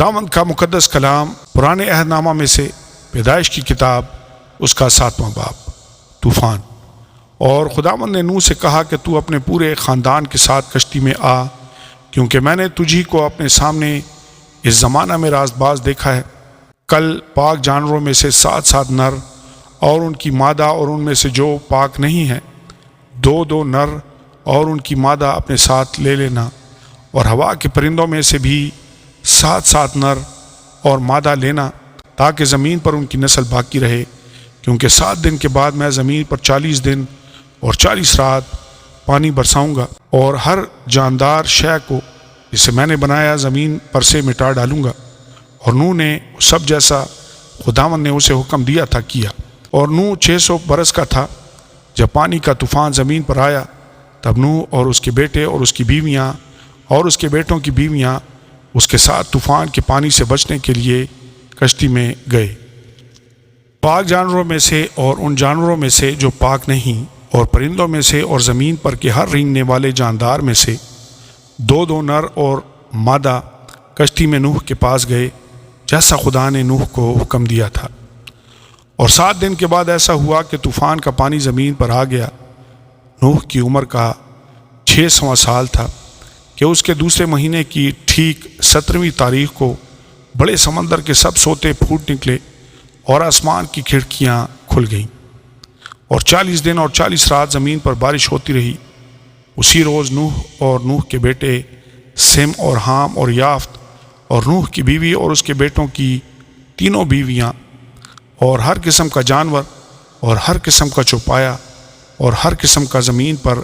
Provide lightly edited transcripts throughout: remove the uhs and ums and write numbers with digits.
خداوند کا مقدس کلام پرانے عہد نامہ میں سے پیدائش کی کتاب اس کا 7واں باب طوفان۔ اور خداوند نے نوح سے کہا کہ تو اپنے پورے خاندان کے ساتھ کشتی میں آ، کیونکہ میں نے تجھی کو اپنے سامنے اس زمانہ میں راست باز دیکھا ہے۔ کل پاک جانوروں میں سے 7 نر اور ان کی مادہ، اور ان میں سے جو پاک نہیں ہیں 2 نر اور ان کی مادہ اپنے ساتھ لے لینا، اور ہوا کے پرندوں میں سے بھی 7 نر اور مادہ لینا، تاکہ زمین پر ان کی نسل باقی رہے، کیونکہ 7 دن کے بعد میں زمین پر 40 دن اور 40 رات پانی برساؤں گا، اور ہر جاندار شے کو جسے میں نے بنایا زمین پر سے مٹا ڈالوں گا۔ اور نوح نے سب جیسا خداوند نے اسے حکم دیا تھا کیا۔ اور نوح 600 برس کا تھا جب پانی کا طوفان زمین پر آیا، تب نوح اور اس کے بیٹے اور اس کی بیویاں اور اس کے بیٹوں کی بیویاں اس کے ساتھ طوفان کے پانی سے بچنے کے لیے کشتی میں گئے۔ پاک جانوروں میں سے اور ان جانوروں میں سے جو پاک نہیں، اور پرندوں میں سے اور زمین پر کے ہر رینگنے والے جاندار میں سے 2 نر اور مادہ کشتی میں نوح کے پاس گئے، جیسا خدا نے نوح کو حکم دیا تھا۔ اور 7 دن کے بعد ایسا ہوا کہ طوفان کا پانی زمین پر آ گیا۔ نوح کی عمر کا 600واں سال تھا کہ اس کے دوسرے مہینے کی ٹھیک 17ویں تاریخ کو بڑے سمندر کے سب سوتے پھوٹ نکلے اور آسمان کی کھڑکیاں کھل گئیں، اور 40 دن اور 40 رات زمین پر بارش ہوتی رہی۔ اسی روز نوح اور نوح کے بیٹے سم اور حام اور یافت اور نوح کی بیوی اور اس کے بیٹوں کی 3 بیویاں اور ہر قسم کا جانور اور ہر قسم کا چوپایا اور ہر قسم کا زمین پر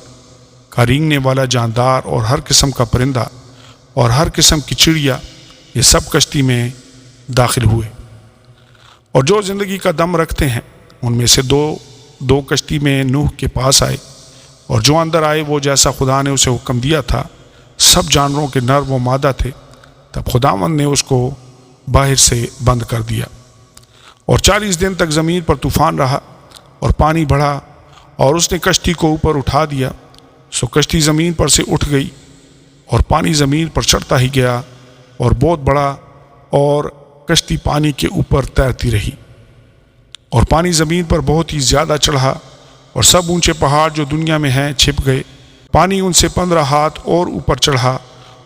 کا رینگنے والا جاندار اور ہر قسم کا پرندہ اور ہر قسم کی چڑیا، یہ سب کشتی میں داخل ہوئے۔ اور جو زندگی کا دم رکھتے ہیں ان میں سے دو کشتی میں نوح کے پاس آئے، اور جو اندر آئے وہ جیسا خدا نے اسے حکم دیا تھا، سب جانوروں کے نر و مادہ تھے۔ تب خداوند نے اس کو باہر سے بند کر دیا۔ اور 40 دن تک زمین پر طوفان رہا، اور پانی بڑھا، اور اس نے کشتی کو اوپر اٹھا دیا، سو کشتی زمین پر سے اٹھ گئی، اور پانی زمین پر چڑھتا ہی گیا اور بہت بڑا، اور کشتی پانی کے اوپر تیرتی رہی۔ اور پانی زمین پر بہت ہی زیادہ چڑھا، اور سب اونچے پہاڑ جو دنیا میں ہیں چھپ گئے۔ پانی ان سے 15 ہاتھ اور اوپر چڑھا،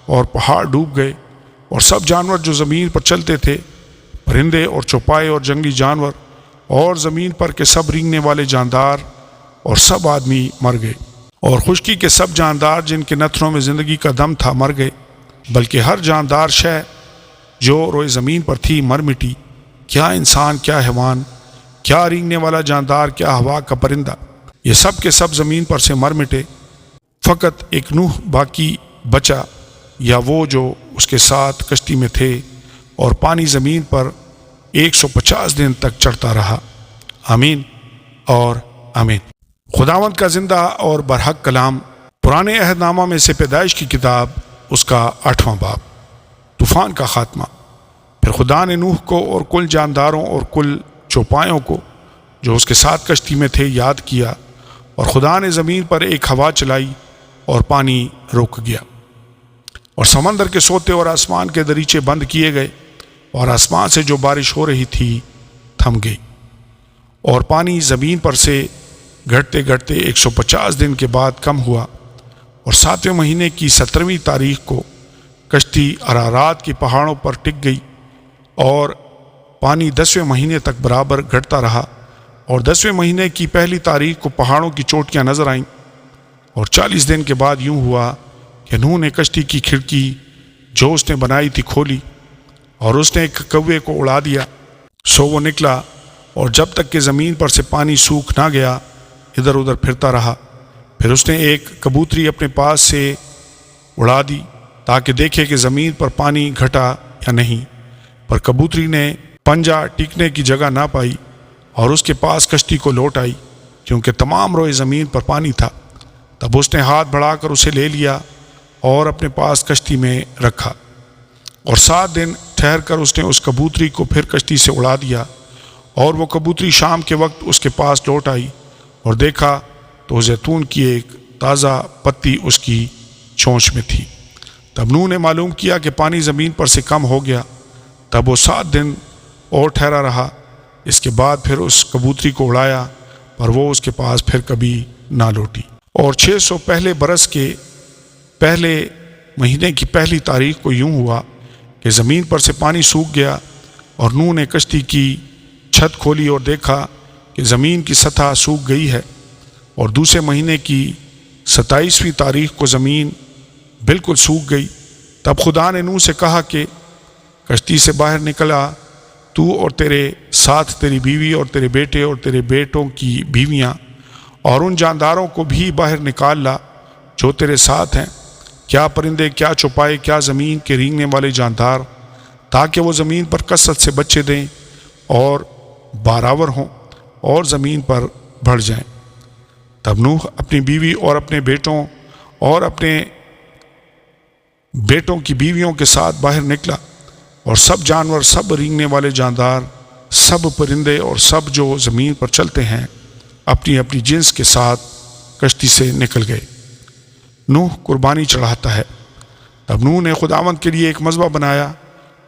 اور پہاڑ ڈوب گئے، اور سب جانور جو زمین پر چلتے تھے، پرندے اور چوپائے اور جنگلی جانور اور زمین پر کے سب رینگنے والے جاندار اور سب آدمی مر گئے۔ اور خشکی کے سب جاندار جن کے نتھنوں میں زندگی کا دم تھا مر گئے، بلکہ ہر جاندار شے جو روئے زمین پر تھی مر مٹی، کیا انسان، کیا حیوان، کیا رینگنے والا جاندار، کیا ہوا کا پرندہ، یہ سب کے سب زمین پر سے مر مٹے۔ فقط ایک نوح باقی بچا، یا وہ جو اس کے ساتھ کشتی میں تھے، اور پانی زمین پر 150 دن تک چڑھتا رہا۔ آمین اور آمین۔ خداوند کا زندہ اور برحق کلام پرانے عہد نامہ میں سے پیدائش کی کتاب اس کا 8واں باب طوفان کا خاتمہ۔ پھر خدا نے نوح کو اور کل جانداروں اور کل چوپایوں کو جو اس کے ساتھ کشتی میں تھے یاد کیا، اور خدا نے زمین پر ایک ہوا چلائی اور پانی رک گیا، اور سمندر کے سوتے اور آسمان کے دریچے بند کیے گئے، اور آسمان سے جو بارش ہو رہی تھی تھم گئی، اور پانی زمین پر سے گھٹتے گھٹتے 150 دن کے بعد کم ہوا۔ اور 7ویں مہینے کی 17ویں تاریخ کو کشتی ارارات کے پہاڑوں پر ٹک گئی، اور پانی 10ویں مہینے تک برابر گھٹتا رہا، اور 10ویں مہینے کی پہلی تاریخ کو پہاڑوں کی چوٹیاں نظر آئیں۔ اور 40 دن کے بعد یوں ہوا کہ نوح نے کشتی کی کھڑکی جو اس نے بنائی تھی کھولی، اور اس نے ایک کوے کو اڑا دیا، سو وہ نکلا، اور جب تک کہ زمین پر سے پانی سوکھ نہ گیا ادھر ادھر پھرتا رہا۔ پھر اس نے ایک کبوتری اپنے پاس سے اڑا دی تاکہ دیکھے کہ زمین پر پانی گھٹا یا نہیں، پر کبوتری نے پنجہ ٹکنے کی جگہ نہ پائی، اور اس کے پاس کشتی کو لوٹ آئی، کیونکہ تمام روئے زمین پر پانی تھا۔ تب اس نے ہاتھ بڑھا کر اسے لے لیا اور اپنے پاس کشتی میں رکھا، اور 7 دن ٹھہر کر اس نے اس کبوتری کو پھر کشتی سے اڑا دیا، اور وہ کبوتری شام کے وقت اس کے پاس لوٹ آئی، اور دیکھا تو زیتون کی ایک تازہ پتی اس کی چونچ میں تھی۔ تب نوح نے معلوم کیا کہ پانی زمین پر سے کم ہو گیا، تب وہ 7 دن اور ٹھہرا رہا، اس کے بعد پھر اس کبوتری کو اڑایا، پر وہ اس کے پاس پھر کبھی نہ لوٹی۔ اور 600 پہلے برس کے پہلے مہینے کی پہلی تاریخ کو یوں ہوا کہ زمین پر سے پانی سوکھ گیا، اور نوح نے کشتی کی چھت کھولی اور دیکھا کہ زمین کی سطح سوکھ گئی ہے۔ اور دوسرے مہینے کی 27ویں تاریخ کو زمین بالکل سوکھ گئی۔ تب خدا نے نوح سے کہا کہ کشتی سے باہر نکلا، تو اور تیرے ساتھ تیری بیوی اور تیرے بیٹے اور تیرے بیٹوں کی بیویاں، اور ان جانداروں کو بھی باہر نکال لا جو تیرے ساتھ ہیں، کیا پرندے، کیا چوپائے، کیا زمین کے رینگنے والے جاندار، تاکہ وہ زمین پر کثرت سے بچے دیں اور باراور ہوں اور زمین پر بڑھ جائیں۔ تب نوح اپنی بیوی اور اپنے بیٹوں اور اپنے بیٹوں کی بیویوں کے ساتھ باہر نکلا، اور سب جانور، سب رینگنے والے جاندار، سب پرندے اور سب جو زمین پر چلتے ہیں اپنی اپنی جنس کے ساتھ کشتی سے نکل گئے۔ نوح قربانی چڑھاتا ہے۔ تب نوح نے خداوند کے لیے ایک مذبح بنایا،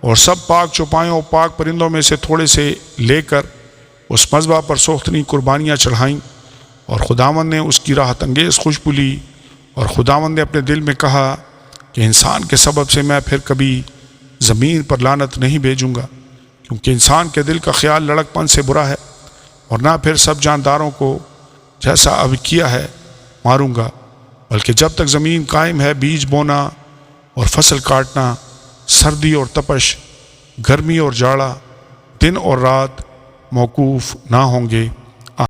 اور سب پاک چوپایوں اور پاک پرندوں میں سے تھوڑے سے لے کر اس مذبح پر سوختنی قربانیاں چڑھائیں، اور خداوند نے اس کی راحت انگیز خوشبو لی۔ اور خداوند نے اپنے دل میں کہا کہ انسان کے سبب سے میں پھر کبھی زمین پر لعنت نہیں بھیجوں گا، کیونکہ انسان کے دل کا خیال لڑک پن سے برا ہے، اور نہ پھر سب جانداروں کو جیسا اب کیا ہے ماروں گا، بلکہ جب تک زمین قائم ہے بیج بونا اور فصل کاٹنا، سردی اور تپش، گرمی اور جاڑا، دن اور رات موقوف نہ ہوں گے۔